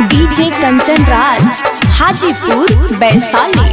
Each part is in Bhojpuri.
डीजे कंचन राज हाजीपुर वैशाली।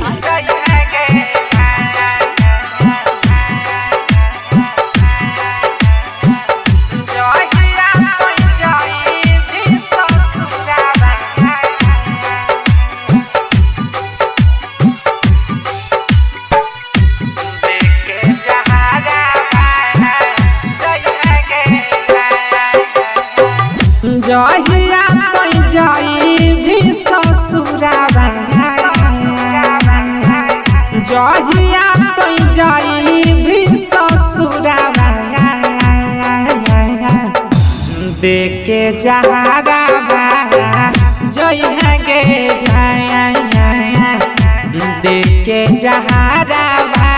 जहिया कोई जाई भी ससुराबा, जहिया कोई जाई भी ससुराबा, देके जहराबा जइहा गे जाया, देके जहराबा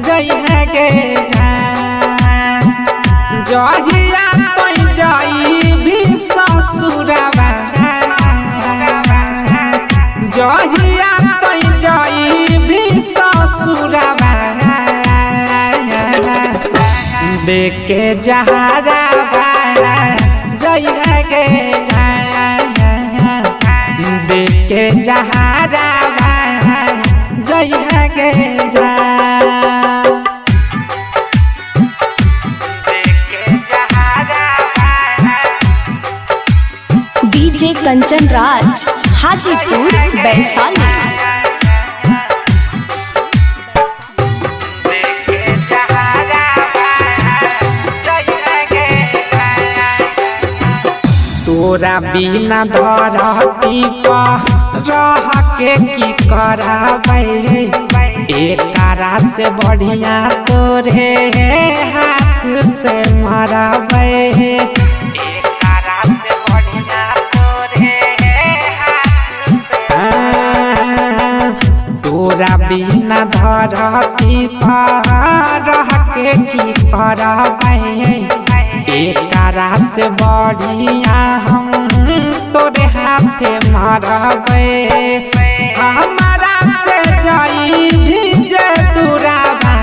जइहा गे जाया। जहिया कोई जाई भी ससुराबा, जहिया कोई जाई भी ससुराबा, देके जहराबा जइहा गे जाया, देके जहराबा जइहा गे जाया। डीजे कंचन राज हाजीपुर वैशाली। तोरा बिना धरती पर रह के की कराबै, एकरा से बढ़िया तोरे हाथ से मरबै, एकरा से बढ़िया तोरे हाथ से। तोरा बिना धरती पर रह के की करबै, एकरा से बढ़िया हम तोरे हाथे मरबै। हमारा से जाई भी दूराबा,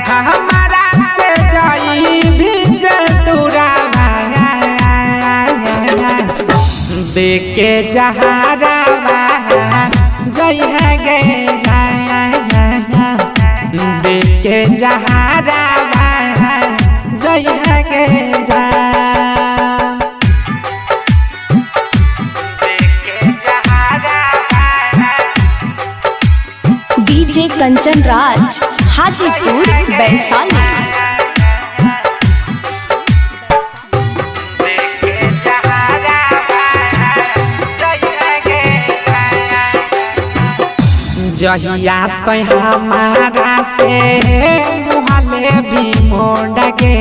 हमारा से जाई भी दूराबा, देके जहराबा जइहा गे जाया, देके जहराबा जइहा गे जाया। डीजे कंचन राज हाजीपुर वैशाली। जहिया तो हमारा से मुहले भी मोड़ गे,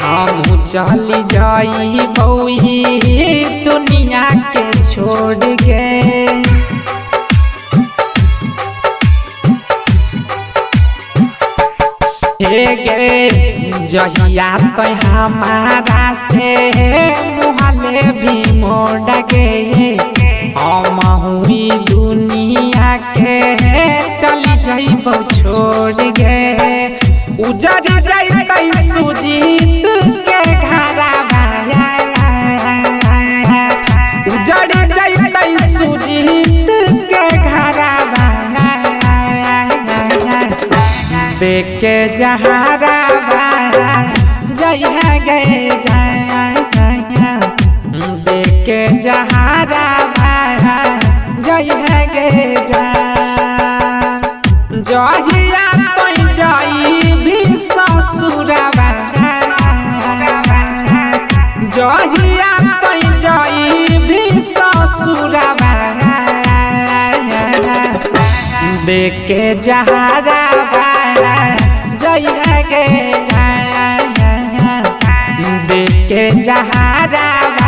हम चली जाई बौही दुनिया के छोड़ गे। हे गे जहिया तो हमारा से मुहले भी मोड़ गे, हम हुई दुनिया के चली जाइबो छोड़ गे। उजड़ जाइतै सुजीत के घरबा, उजड़ जाइतै सुजीत के घरबा, देके जहराबा जइहा गे जाया, देके जहराबा जइहा गे जाया। जहिया कोई जाई भी ससुराबा, जहिया कोई जाई भी ससुराबा, देके जहराबा जइहा गे जाया, देके जहराबा